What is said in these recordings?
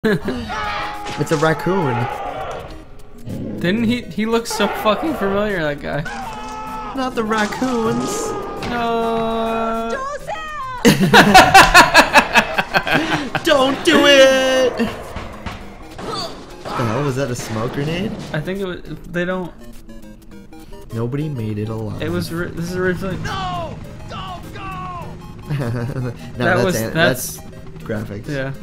It's a raccoon. Didn't he looks so fucking familiar, that guy. Not the raccoons. No. Don't do it! What the hell, was that a smoke grenade? I think it was, they don't. Nobody made it alive. It was, this is originally. No! Go, go! No, that's graphics. Yeah.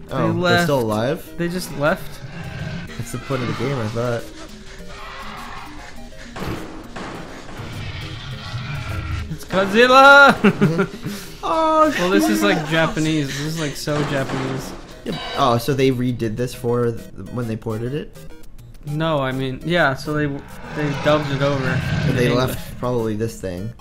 Oh, they're still alive? They just left? That's the point of the game, I thought. It's Godzilla! Oh, well, this is like Japanese. This is like so Japanese. Oh, so they redid this for when they ported it? No, I mean, yeah, so they dubbed it over. And they left probably this thing.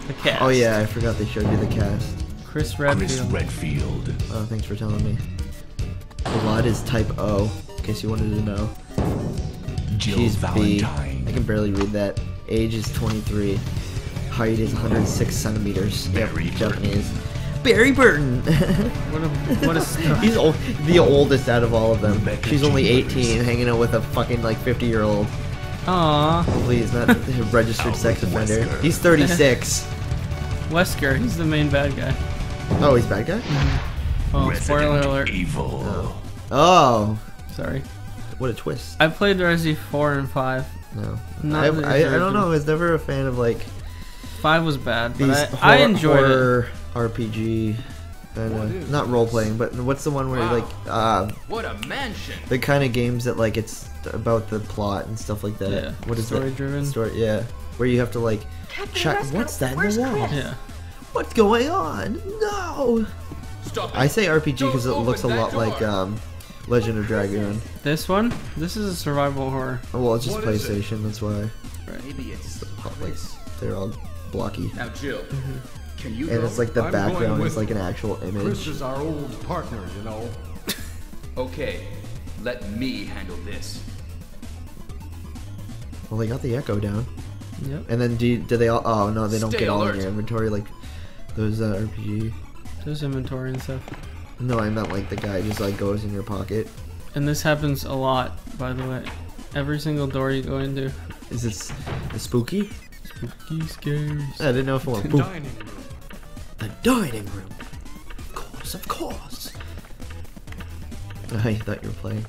The cast. Oh yeah, I forgot they showed you the cast. Chris Redfield. Oh, thanks for telling me. Blood is type O, in case you wanted to know. She's B. I can barely read that. Age is 23. Height is 106 centimeters. Yep, Japanese. Barry Burton! what a stuff. He's the oldest out of all of them. She's only 18, hanging out with a fucking like 50-year-old. Aww. Hopefully he's not a registered sex offender. He's 36. Wesker, he's the main bad guy. Oh, he's bad guy? Oh, spoiler alert. Evil. Oh. Sorry. What a twist. I played Resi 4 and 5. No. I don't know, I was never a fan of like... 5 was bad, but I enjoyed horror RPG. And, not role-playing, but what's the one where like... what a mansion! The kind of games that like it's about the plot and stuff like that. Yeah. What is story-driven? Story, yeah. Where you have to like... check... What's that in the wall? Yeah. What's going on? No! Stop it. I say RPG because it looks a lot like Legend of Dragoon. This one? This is a survival horror. Oh, well, it's just PlayStation, that's why. Right. Maybe it's like, they're all blocky. Now, Jill, can you and go? it's like the background is like an actual image. Chris is our old partner, you know. Okay, let me handle this. Well, they got the echo down. Yep. And then do they all? Oh no, they don't Stay get all alert. in your inventory like those RPG. There's inventory and stuff. No, I meant like the guy just like goes in your pocket. And this happens a lot, by the way. Every single door you go into. Is this spooky? Spooky scares. I didn't know if it went The boom. dining room. The dining room. Of course. I thought you were playing.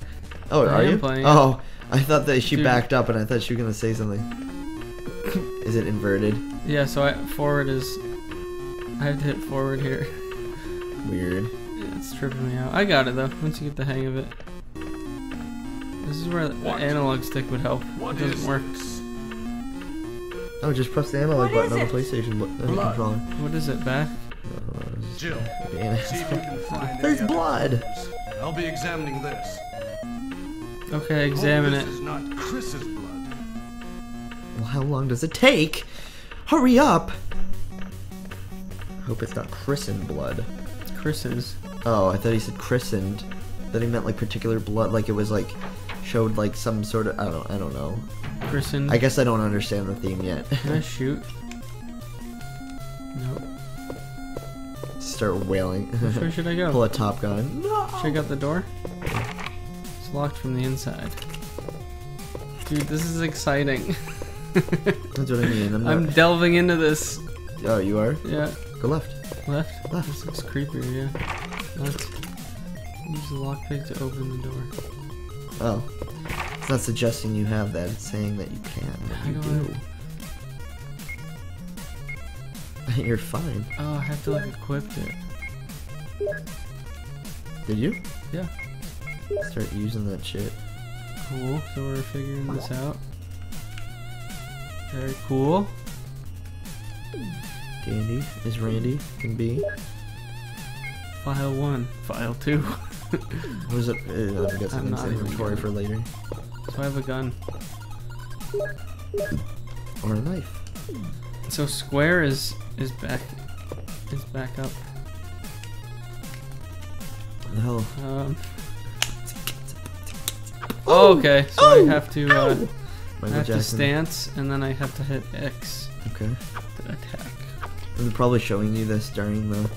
Oh, I are am you? playing, Oh, I thought that she Dude. backed up, and I thought she was gonna say something. Is it inverted? Yeah, so forward is... I have to hit forward here. Weird. Yeah, it's tripping me out. I got it though, once you get the hang of it. This is where the analog stick would help. It doesn't work. Oh, just press the analog button on the PlayStation controller. What is it, back? Jill, Damn it. see if you can find There's any blood. evidence. I'll be examining this. Okay, examine Hope it. this is not Chris's blood. Well, how long does it take? Hurry up! Hope it's not christened blood. It's Chris's. Oh, I thought he said christened. That he meant like particular blood, like it was like showed like some sort of I don't know. Christened. I guess I don't understand the theme yet. Can I shoot? Nope. Start wailing. Which way should I go? Pull a Top Gun. No! Check out the door. It's locked from the inside. Dude, this is exciting. That's what I mean. I'm delving into this. Oh, you are? Yeah. Go left. Left? Left. This looks creepier, yeah. Left. Use the lockpick to open the door. Oh. It's not suggesting you have that, it's saying that you can. How You do do. You're fine. Oh, I have to like equip it. Did you? Yeah. Start using that shit. Cool. So we're figuring this out. Very cool. Dandy is Randy, can be. File 1. File 2. What is it? I've got something not in even inventory gonna- for later. So I have a gun. Or a knife. So square is back up. What the hell? Oh, okay. So I have to Michael Jackson. stance, and then I have to hit X Okay. to attack. And they're probably showing you this during the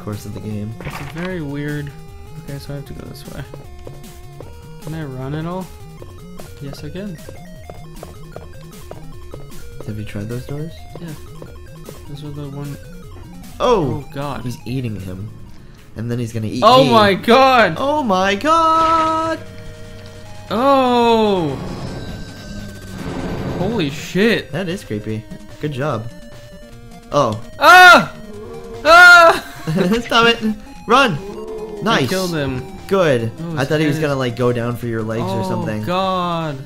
course of the game. It's a very weird... Okay, so I have to go this way. Can I run at all? Yes, I can. Have you tried those doors? Yeah. Those are the one... Oh! Oh, God. He's eating him. And then he's gonna eat Oh, me. my God! Oh, my God! Oh! Holy shit. That is creepy. Good job. Oh. Ah! Ah! Stop it! Run! Nice! I killed him. Good. Oh, I thought he was his gonna head like go down for your legs or something. Oh, God.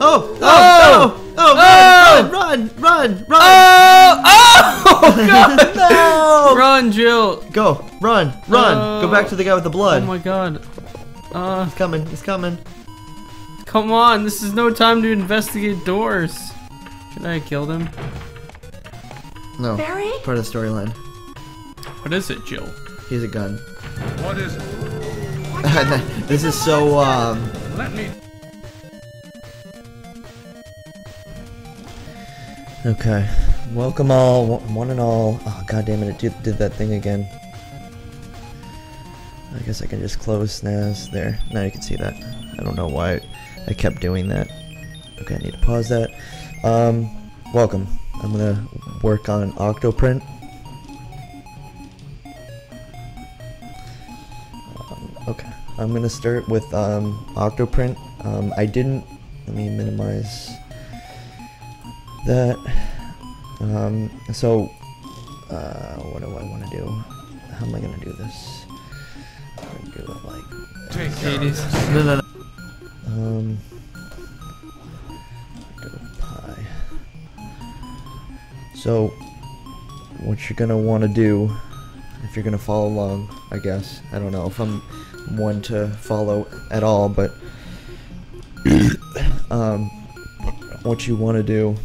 Oh! Oh! Oh! Oh! Oh! Run! Run! Run! Oh! Oh! God! No! Run, Jill! Go! Run! Run! Go back to the guy with the blood. Oh my God. He's coming. He's coming. Come on, this is no time to investigate doors. Should I have killed him? No. Barry? Part of the storyline. What is it, Jill? He's a gun. What is it? This is so Let me. Okay. Welcome all, one and all. Oh, god damn it, it did that thing again. I guess I can just close SNAS there. Now you can see that. I don't know why I kept doing that. Okay, I need to pause that. Welcome. I'm gonna work on Octoprint. Okay, I'm gonna start with Octoprint. I didn't. Let me minimize that. What do I want to do? How am I gonna do this? I'm gonna do it like Take care of Hades. this. no. OctoPi. So, what you're gonna want to do, if you're gonna follow along, I guess. I don't know if I'm one to follow at all, but what you want to do,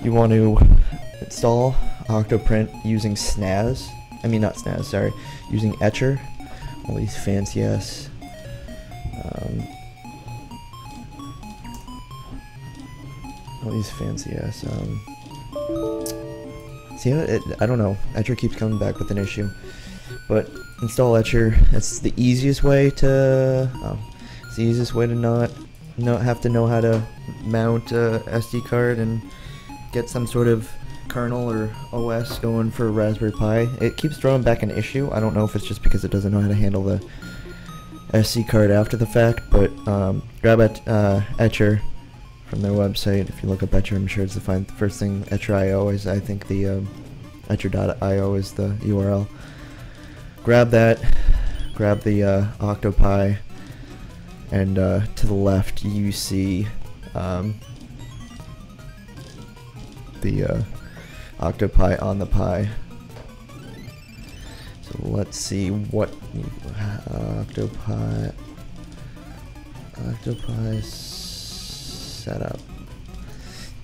you want to install Octoprint using SNAS. I mean, not SNAS, sorry, using Etcher. All these fancy ass. All these fancy ass. See, I don't know. Etcher keeps coming back with an issue. But install Etcher. That's the easiest way to. It's the easiest way to not have to know how to mount a SD card and get some sort of kernel or OS going for a Raspberry Pi. It keeps throwing back an issue. I don't know if it's just because it doesn't know how to handle the SD card after the fact, but grab Etcher from their website. If you look up Etcher, I'm sure it's the first thing. Etcher.io is, I think, the Etcher.io is the URL. Grab that. Grab the OctoPi, and to the left you see the OctoPi on the Pi. So let's see what OctoPi setup.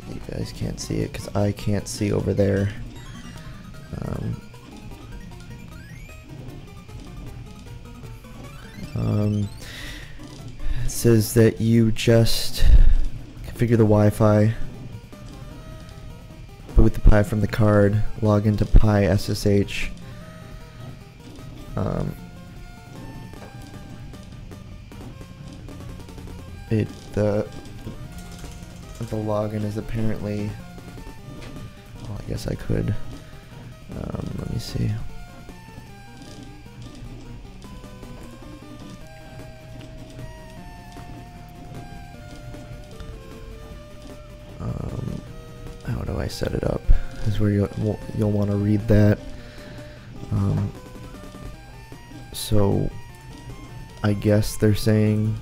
You guys can't see it because I can't see over there. It says that you just configure the Wi-Fi, boot the Pi from the card, log into Pi SSH. The login is apparently. Well, I guess I could. Let me see. How do I set it up? This is where you'll want to read that. So I guess they're saying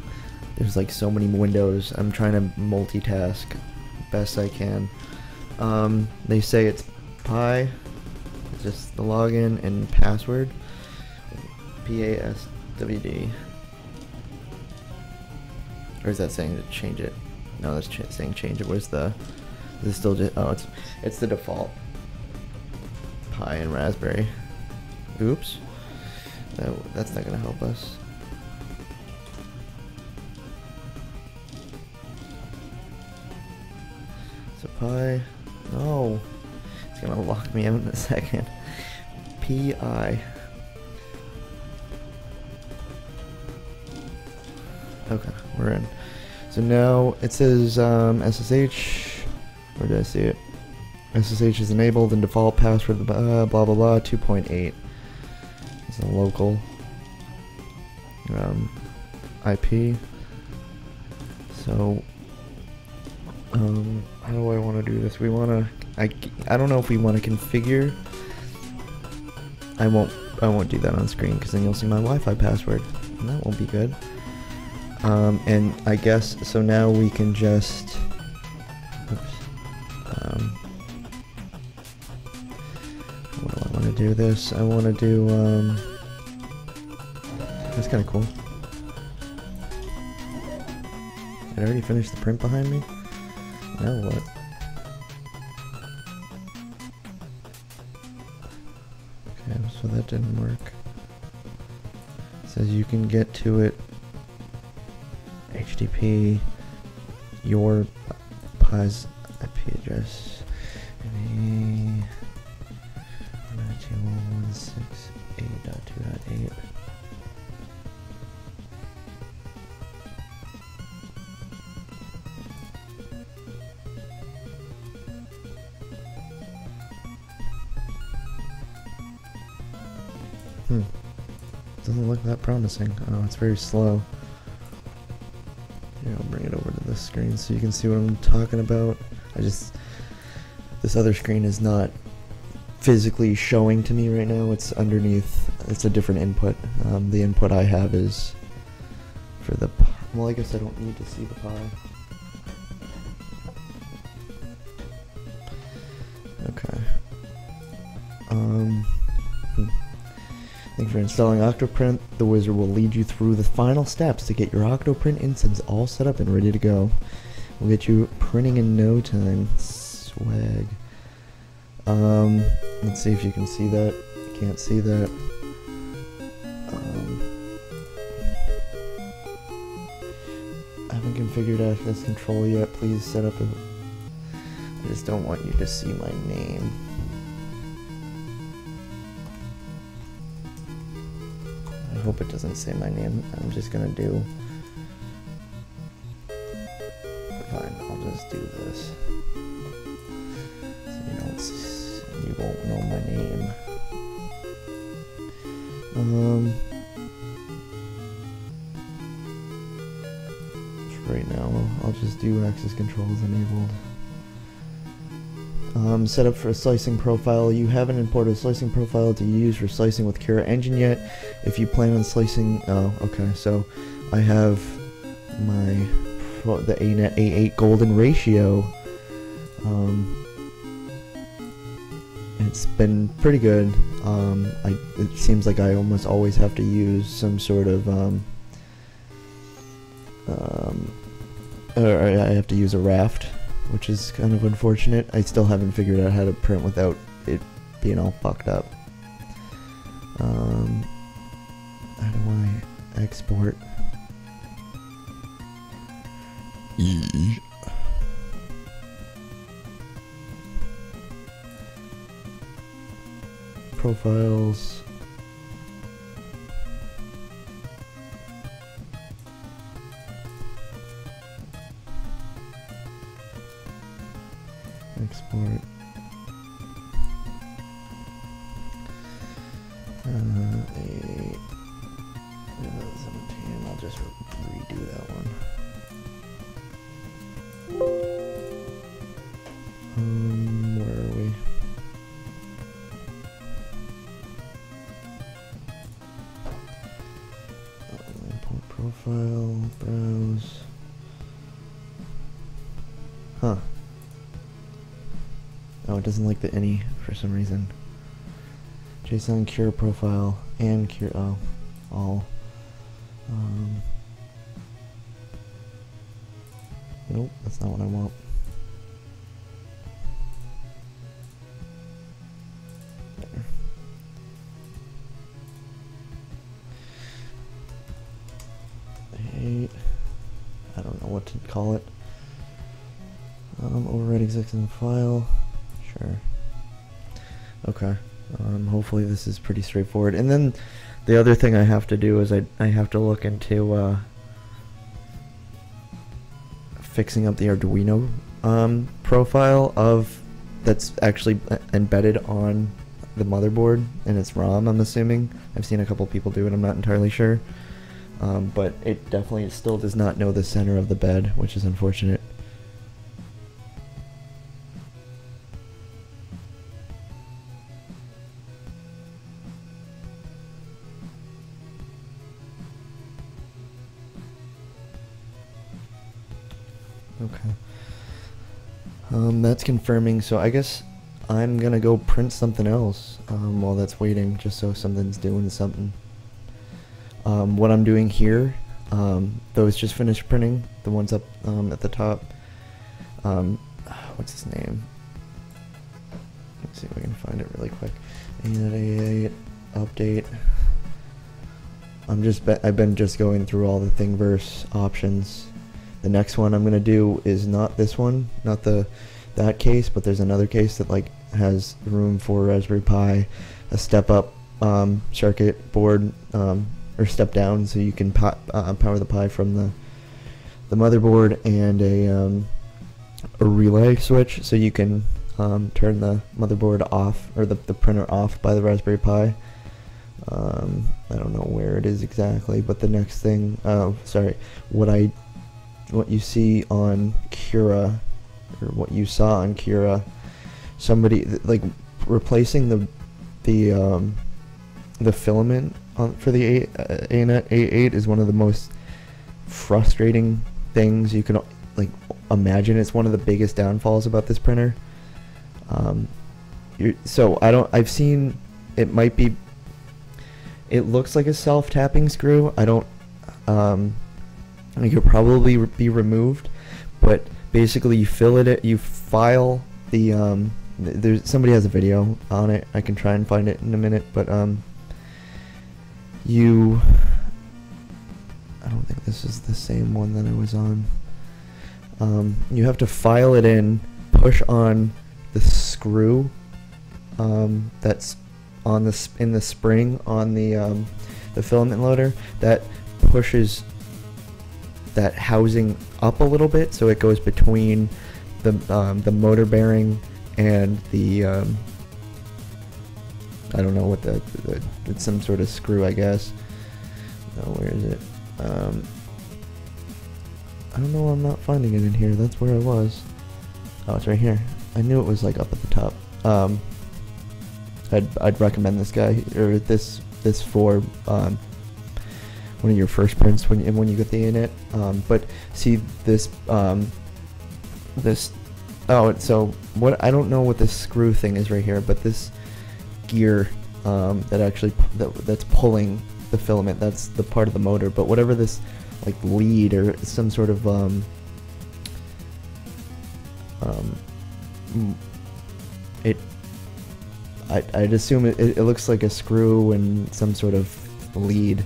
there's like so many windows. I'm trying to multitask best I can. They say it's Pi, just the login and password. PASWD. Or is that saying to change it? No, that's saying change it. Where's the? Is it still just? Oh, it's the default. Pi and Raspberry. Oops. That's not gonna help us. So Pi. No. It's gonna lock me out in a second. PI. Okay, we're in. So now it says SSH. Where did I see it? SSH is enabled and default password blah blah blah 2.8. It's a local IP. So how do I want to do this? We want to. I don't know if we want to configure. I won't do that on screen because then you'll see my Wi-Fi password, and that won't be good. And I guess so now we can just. What do I want to do this? I want to do. That's kind of cool. Did I already finish the print behind me? Now what? Okay, so that didn't work. It says you can get to it. HTTP your Pi's IP address. 192.168.2.8. Doesn't look that promising. Oh, it's very slow. Here, I'll bring it over to this screen so you can see what I'm talking about. This other screen is not physically showing to me right now. It's underneath. It's a different input. The input I have is for the. Well, I guess I don't need to see the Pi. Okay. Thank you for installing OctoPrint. The wizard will lead you through the final steps to get your OctoPrint instance all set up and ready to go. We'll get you printing in no time. Swag. Let's see if you can see that. Can't see that. I haven't configured access control yet. Please set up a. I just don't want you to see my name. I hope it doesn't say my name. I'm just gonna do. Fine, I'll just do this. So you won't know my name. Right now, I'll just do access controls enabled. Set up for a slicing profile. You haven't imported a slicing profile to use for slicing with Cura Engine yet. If you plan on slicing, oh, okay. So I have the Anet A8 golden ratio. It's been pretty good. It seems like I almost always have to use some sort of or I have to use a raft, which is kind of unfortunate. I still haven't figured out how to print without it being all fucked up. How do I export? Profiles. Export. 17. I'll just redo that one. Where are we? Import profile, browse. Huh. Oh, it doesn't like the any for some reason. JSON cure profile and cure all. Nope, that's not what I want. There. Hey, I don't know what to call it. Override existing file. Sure. Okay. Hopefully this is pretty straightforward. And then the other thing I have to do is I have to look into fixing up the Arduino profile of that's actually embedded on the motherboard and its ROM, I'm assuming. I've seen a couple people do it, I'm not entirely sure. But it definitely still does not know the center of the bed, which is unfortunate. Okay. That's confirming, so I guess I'm gonna go print something else while that's waiting, just so something's doing something. What I'm doing here, those just finished printing, the ones up at the top. What's his name? Let's see if I can find it really quick. Anet update. I've been just going through all the Thingiverse options. The next one I'm gonna do is not this one, not that case, but there's another case that like has room for Raspberry Pi, a step up circuit board, or step down, so you can power the Pi from the motherboard, and a relay switch, so you can turn the motherboard off, or the printer off by the Raspberry Pi. I don't know where it is exactly, but the next thing, what you see on Cura, or what you saw on Cura, somebody like replacing the filament for the Anet A8 is one of the most frustrating things you can like imagine. It's one of the biggest downfalls about this printer. I've seen it might be. It looks like a self-tapping screw. It could probably be removed, but basically you file the there's somebody has a video on it. I can try and find it in a minute, but I don't think this is the same one that I was on. You have to file it in, push on the screw that's on in the spring on the filament loader that pushes that housing up a little bit, so it goes between the motor bearing and the I don't know what it's some sort of screw, I guess. Oh, where is it? I don't know, I'm not finding it in here. That's where I was. Oh, it's right here. I knew it was like up at the top. I'd recommend this guy, or this for one of your first prints when you get the Anet. But see this so what, I don't know what this screw thing is right here, but this gear that's pulling the filament, that's the part of the motor. But whatever this like lead or some sort of I'd assume it looks like a screw and some sort of lead.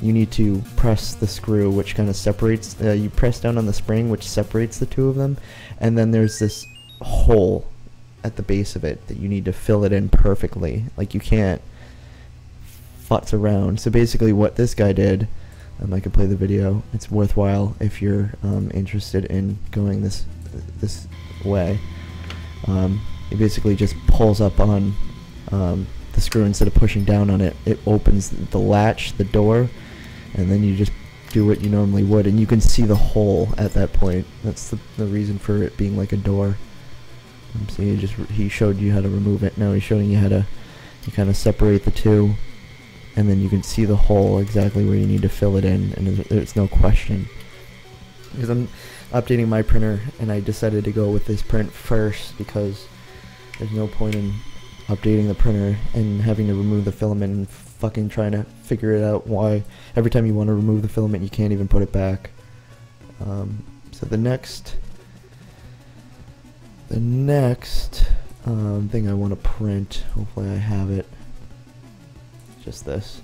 You need to press the screw, which kind of separates, you press down on the spring, which separates the two of them, and then there's this hole at the base of it that you need to fill it in perfectly. Like, you can't futz around. So basically what this guy did, I could play the video, it's worthwhile if you're interested in going this way. He basically just pulls up on the screw instead of pushing down on it. It opens the latch, the door, and then you just do what you normally would, and you can see the hole at that point. That's the reason for it being like a door. So he showed you how to remove it. Now he's showing you how to kind of separate the two, and then you can see the hole exactly where you need to fill it in, and there's no question. Because I'm updating my printer, and I decided to go with this print first because there's no point in updating the printer and having to remove the filament and fucking trying to figure it out why every time you want to remove the filament you can't even put it back. So the next thing I want to print, hopefully I have it, just this.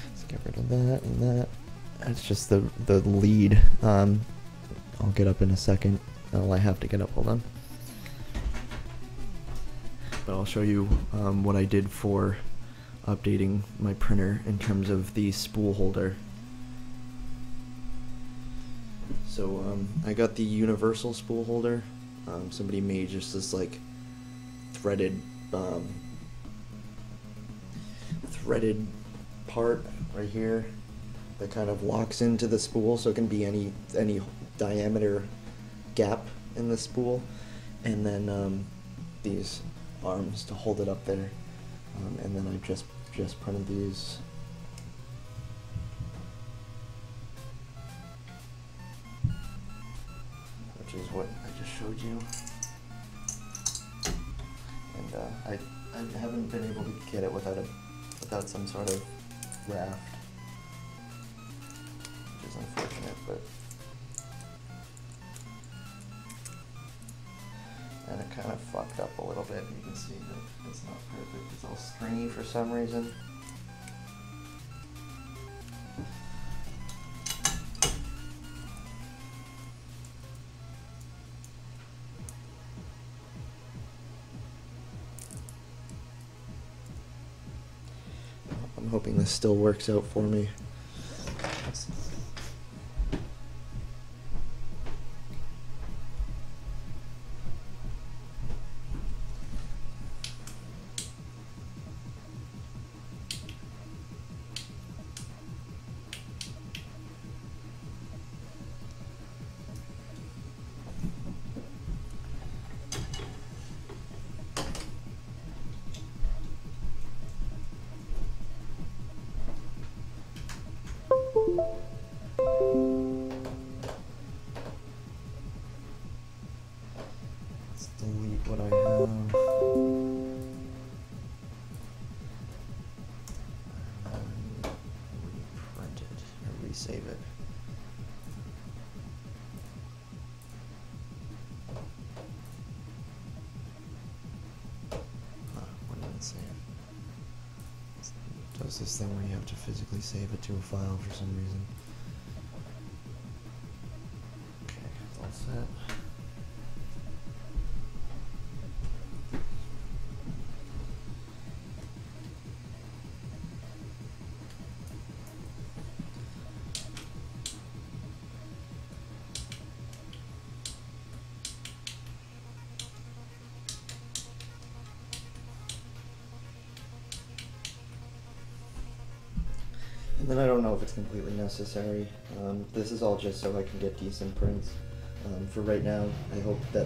Let's get rid of that and that. That's just the lead. I'll get up in a second. Oh, I have to get up, hold on. I'll show you what I did for updating my printer in terms of the spool holder. So I got the universal spool holder. Somebody made just this like threaded part right here that kind of locks into the spool, so it can be any diameter gap in the spool, and then these arms to hold it up there, and then I just printed these. Which is what I just showed you. And I haven't been able to get it without some sort of raft, which is unfortunate, but and it kind of fucked up a little bit. You can see that it's not perfect. It's all stringy for some reason. I'm hoping this still works out for me. Let's delete what I have. And reprint it or resave it. What did it say? It does this thing where you have to physically save it to a file for some reason. Okay, it's all set. And then I don't know if it's completely necessary. This is all just so I can get decent prints. For right now, I hope that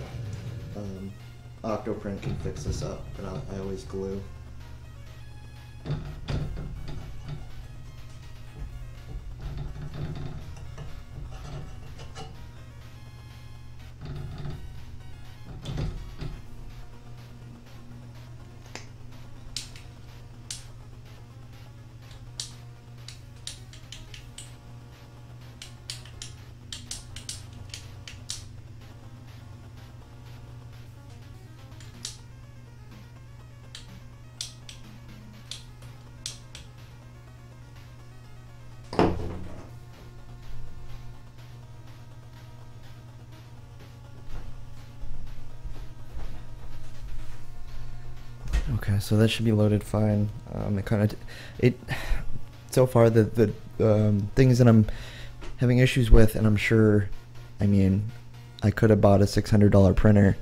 OctoPrint can fix this up, but I always glue. Okay, so that should be loaded fine. So far the things that I'm having issues with, and I'm sure, I mean, I could have bought a $600 printer,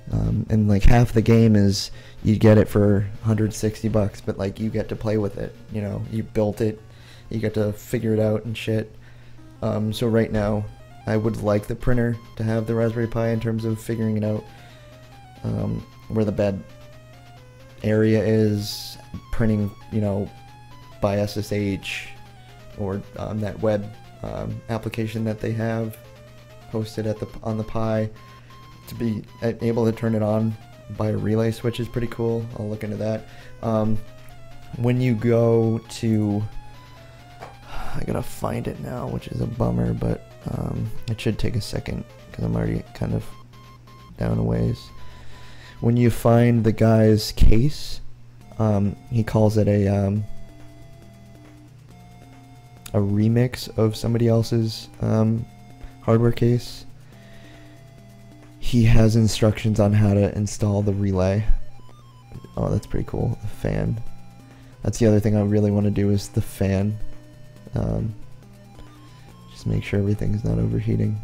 and like half the game is you get it for $160, but like you get to play with it, you know, you built it, you get to figure it out and shit. So right now, I would like the printer to have the Raspberry Pi in terms of figuring it out, where the bed area is, printing, you know, by SSH or that web application that they have hosted on the Pi, to be able to turn it on by a relay switch is pretty cool. I'll look into that. When you go to, I gotta find it now, which is a bummer, but it should take a second because I'm already kind of down a ways. When you find the guy's case, he calls it a remix of somebody else's hardware case. He has instructions on how to install the relay. Oh, that's pretty cool. The fan. That's the other thing I really want to do is the fan. Just make sure everything's not overheating.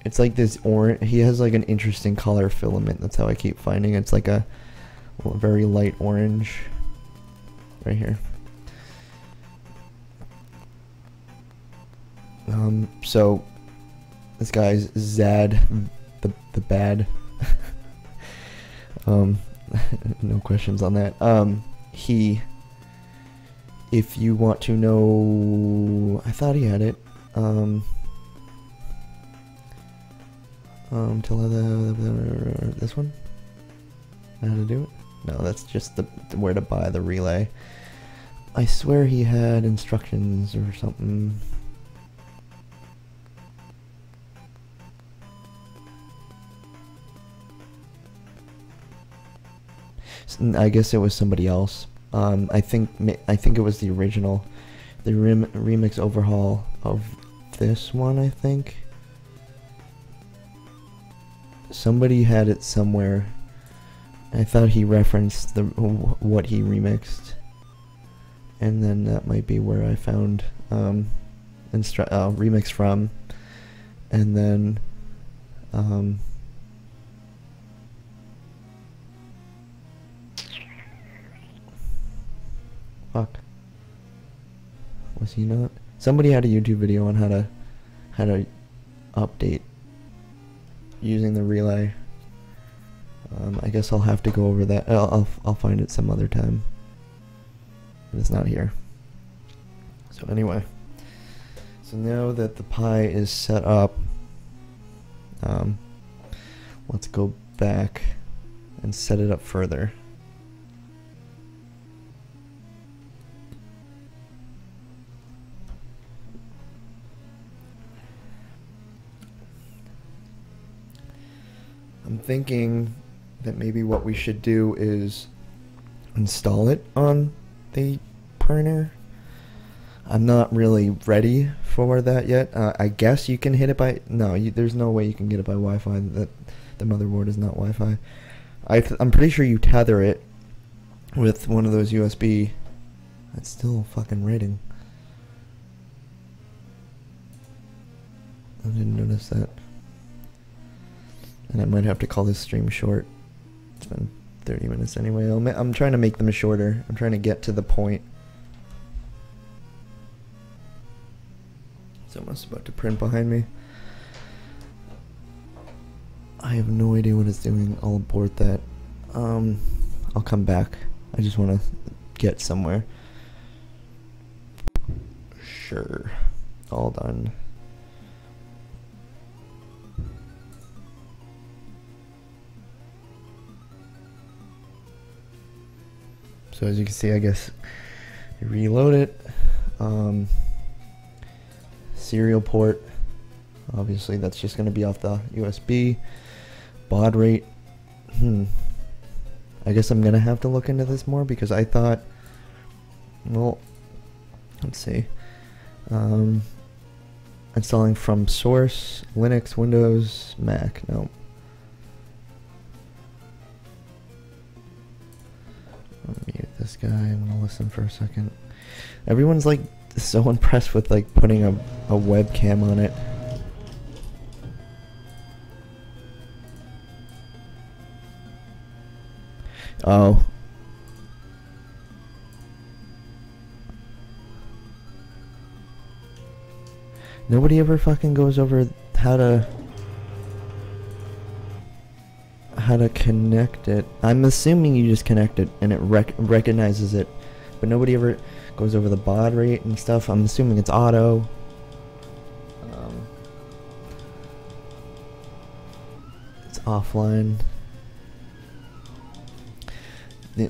It's like this orange. He has like an interesting color filament. That's how I keep finding it. It's like a very light orange. Right here. So this guy's Zad the bad. No questions on that. If you want to know, I thought he had it. This one? How to do it? No, that's just where to buy the relay. I swear he had instructions or something. I guess it was somebody else. I think it was the original, the remix overhaul of this one. I think somebody had it somewhere. I thought he referenced what he remixed, and then that might be where I found remix from, and then fuck. Was he not? Somebody had a YouTube video on how to update using the relay. I guess I'll have to go over that. I'll find it some other time. It's not here. So anyway, so now that the Pi is set up, let's go back and set it up further. I'm thinking that maybe what we should do is install it on the printer. I'm not really ready for that yet. I guess you can hit it by... No, there's no way you can get it by Wi-Fi. That the motherboard is not Wi-Fi. I'm pretty sure you tether it with one of those USB... That's still fucking rating. I didn't notice that. And I might have to call this stream short. It's been 30 minutes anyway. I'm trying to make them shorter. I'm trying to get to the point. Someone's about to print behind me. I have no idea what it's doing. I'll abort that. I'll come back. I just want to get somewhere. Sure. All done. So as you can see, I guess you reload it. Serial port. Obviously, that's just going to be off the USB. Baud rate. I guess I'm going to have to look into this more because I thought, well, let's see. Installing from source, Linux, Windows, Mac. No. I'll mute this guy. I'm gonna listen for a second. Everyone's like so impressed with like putting a webcam on it. Oh. Nobody ever fucking goes over how to connect it. I'm assuming you just connect it and it recognizes it, but nobody ever goes over the baud rate and stuff. I'm assuming it's auto. It's offline. Okay,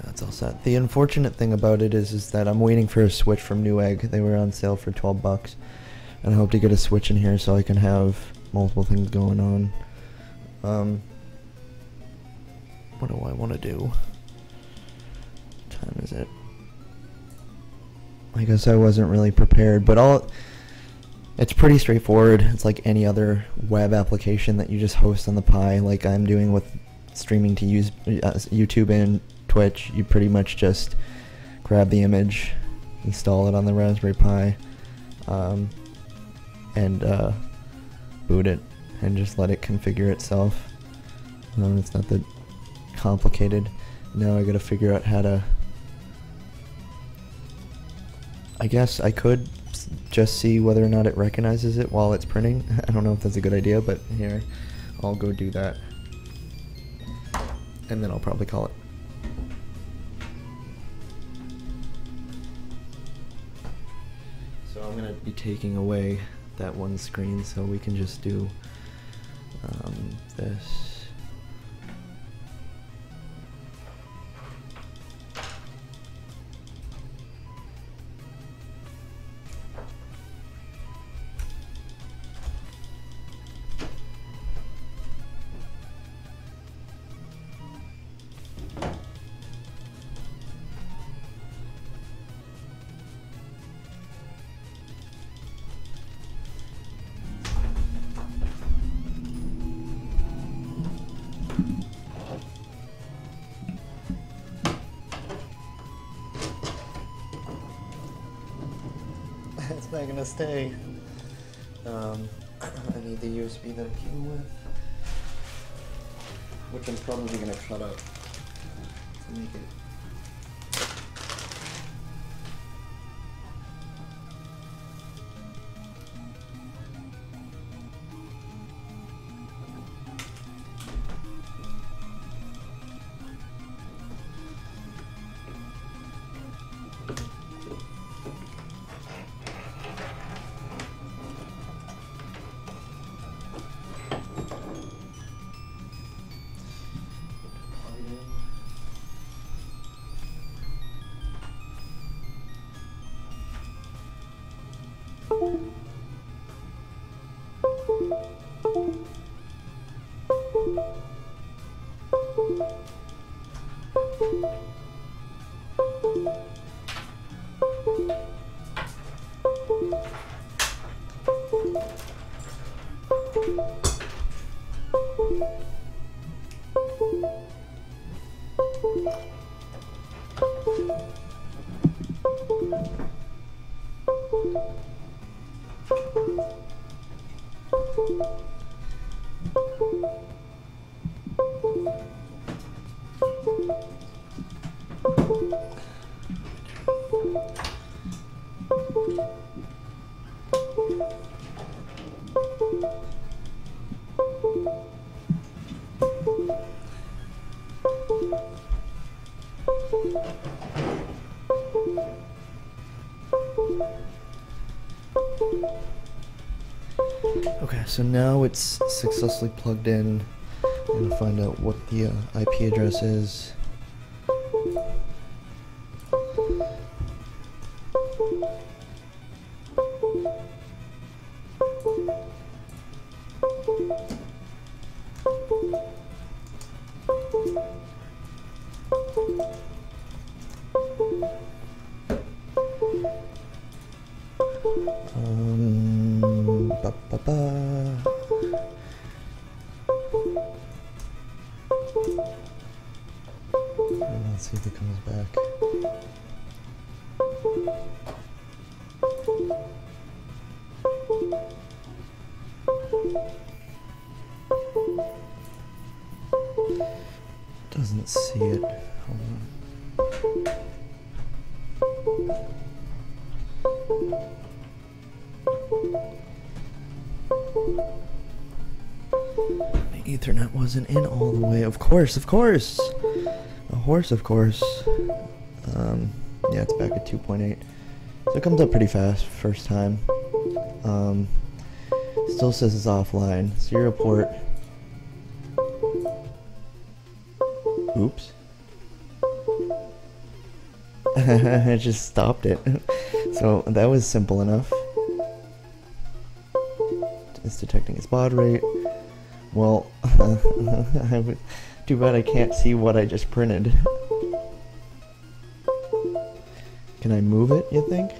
that's all set. The unfortunate thing about it is that I'm waiting for a Switch from Newegg. They were on sale for 12 bucks. And I hope to get a Switch in here so I can have multiple things going on. What do I want to do? What time is it? I guess I wasn't really prepared, but It's pretty straightforward. It's like any other web application that you just host on the Pi, like I'm doing with streaming to YouTube and Twitch. You pretty much just grab the image, install it on the Raspberry Pi, and boot it, and just let it configure itself. It's not that complicated. Now I gotta figure out how to... I guess I could just see whether or not it recognizes it while it's printing. I don't know if that's a good idea, but here, I'll go do that. And then I'll probably call it. So I'm gonna be taking away that one screen so we can just do this. It's not gonna stay. I need the USB that it came with, which I'm probably gonna cut up to make it. Okay, so now it's successfully plugged in, and find out what the IP address is. Let's see if it comes back. Doesn't see it. Hold on. My Ethernet wasn't in all the way. Of course, of course. Of course. Yeah, it's back at 2.8. So it comes up pretty fast first time. Still says it's offline. Serial port. Oops. I just stopped it. So that was simple enough. It's detecting its baud rate. Well, too bad I can't see what I just printed. Can I move it, you think?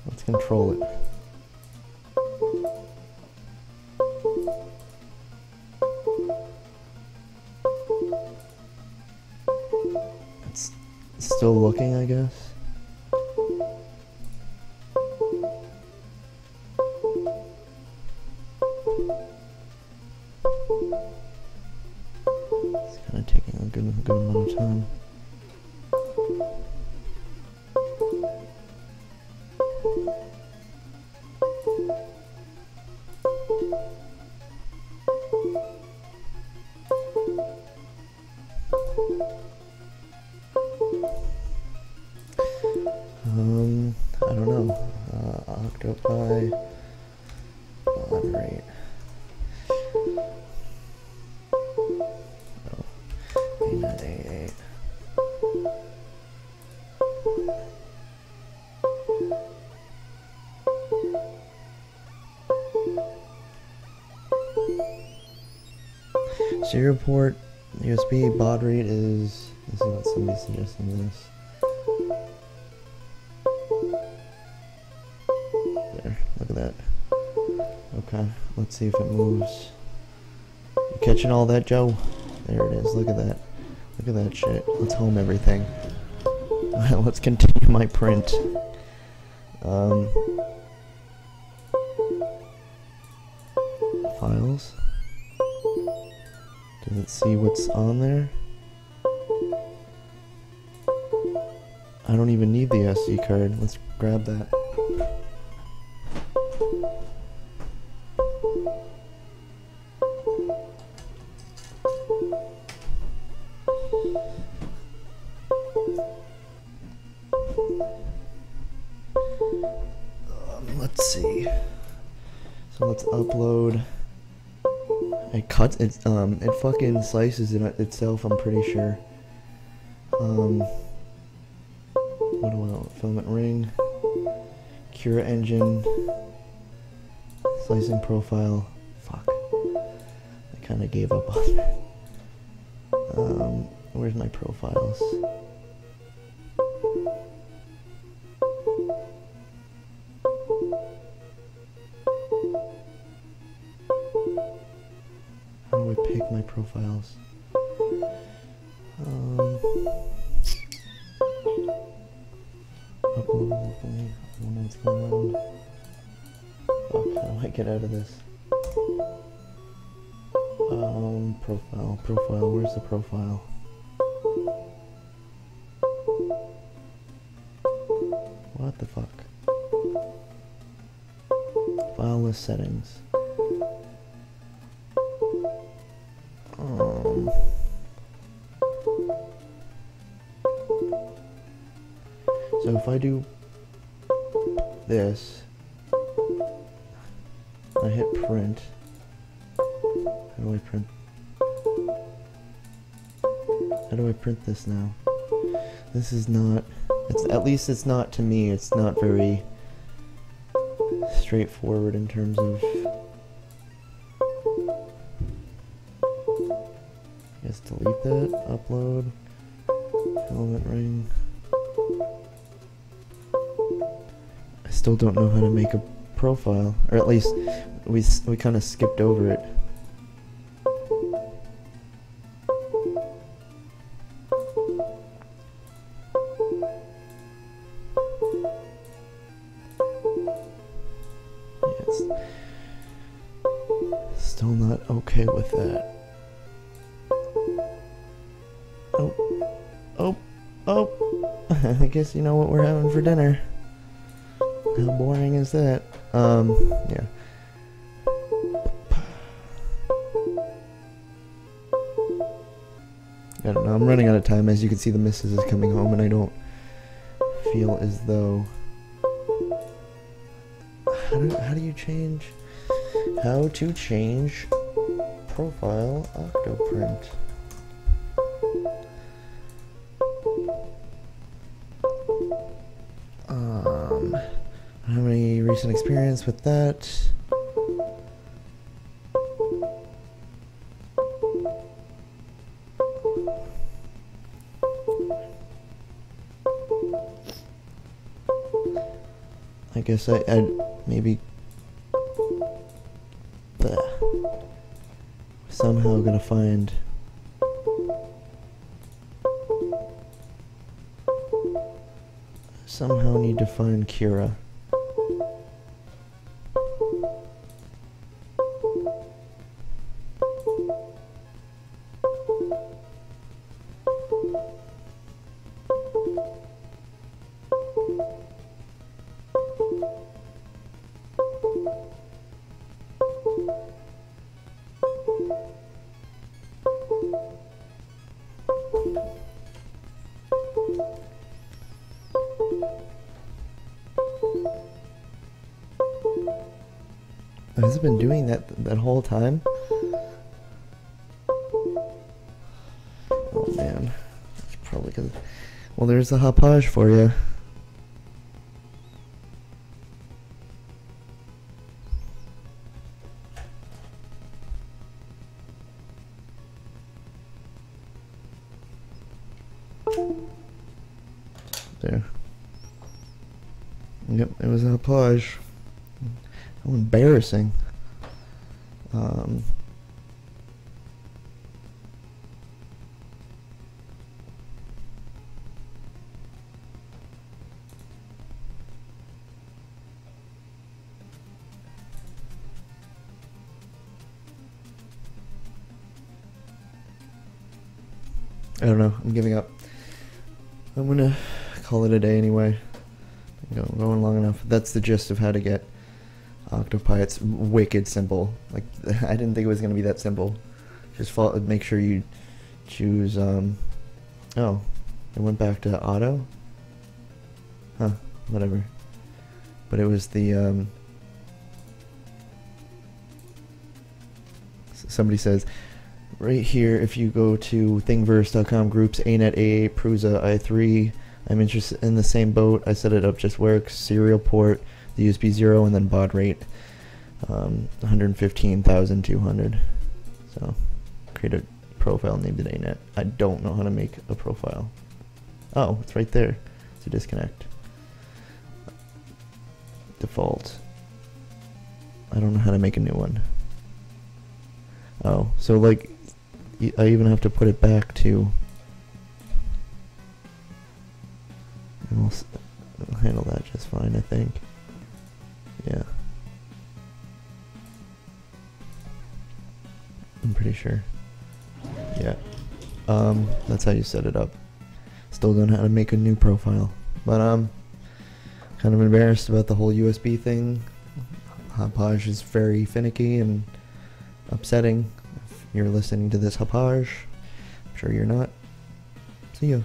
Let's control it. Still looking, I guess. It's kind of taking a good amount of time. I don't know. OctoPi baud rate. Oh, 8988. Serial port USB baud rate is. This is what somebody's suggesting this. There, look at that. Okay, let's see if it moves. You catching all that, Joe? There it is. Look at that. Look at that shit. Let's home everything. Let's continue my print. Files. Does it see what's on there? I don't even need the SD card. Let's grab that. Let's see. So let's upload. It cuts it. It fucking slices it itself. I'm pretty sure. What do I want? Filament ring, Cura engine, slicing profile. Fuck. I kind of gave up on that. Where's my profiles? How do I pick my profiles? Upload, I don't know what's going on. Fuck, how do I get out of this? Profile, where's the profile? What the fuck? File list settings. So if I do this, I hit print. How do I print? How do I print this now? This is not, at least it's not to me, it's not very straightforward in terms of, I guess delete that, upload, filament ring. I still don't know how to make a profile, or at least we kind of skipped over it. Still not okay with that. Oh, I guess you know what we're having for dinner. How boring is that? Yeah. I don't know, I'm running out of time. As you can see, the missus is coming home and I don't feel as though... How do you change... How to change profile Octoprint. I don't have any recent experience with that. I guess I'd maybe somehow gonna find somehow need to find Kira. Has it been doing that whole time? Oh man, it's probably because. Well, there's the hoppage for you. There. Yep, it was a hoppage. How embarrassing. I don't know. I'm giving up. I'm gonna call it a day anyway. Going long enough. That's the gist of how to get OctoPi. It's wicked simple. Like, I didn't think it was gonna be that simple. Just make sure you choose. Oh, it went back to auto. Huh. Whatever. But it was the somebody says right here, if you go to thingiverse.com groups Anet A8 Prusa i3, I'm interested in the same boat. I set it up, just works. Serial port, the USB 0, and then baud rate 115,200. So create a profile named it Anet. I don't know how to make a profile. Oh, it's right there. To disconnect. Default. I don't know how to make a new one. Oh, so like I even have to put it back to. And we'll handle that just fine, I think. Yeah. I'm pretty sure. Yeah. That's how you set it up. Still don't know how to make a new profile. But kind of embarrassed about the whole USB thing. Hoppage is very finicky and upsetting. If you're listening to this hoppage, I'm sure you're not. See ya.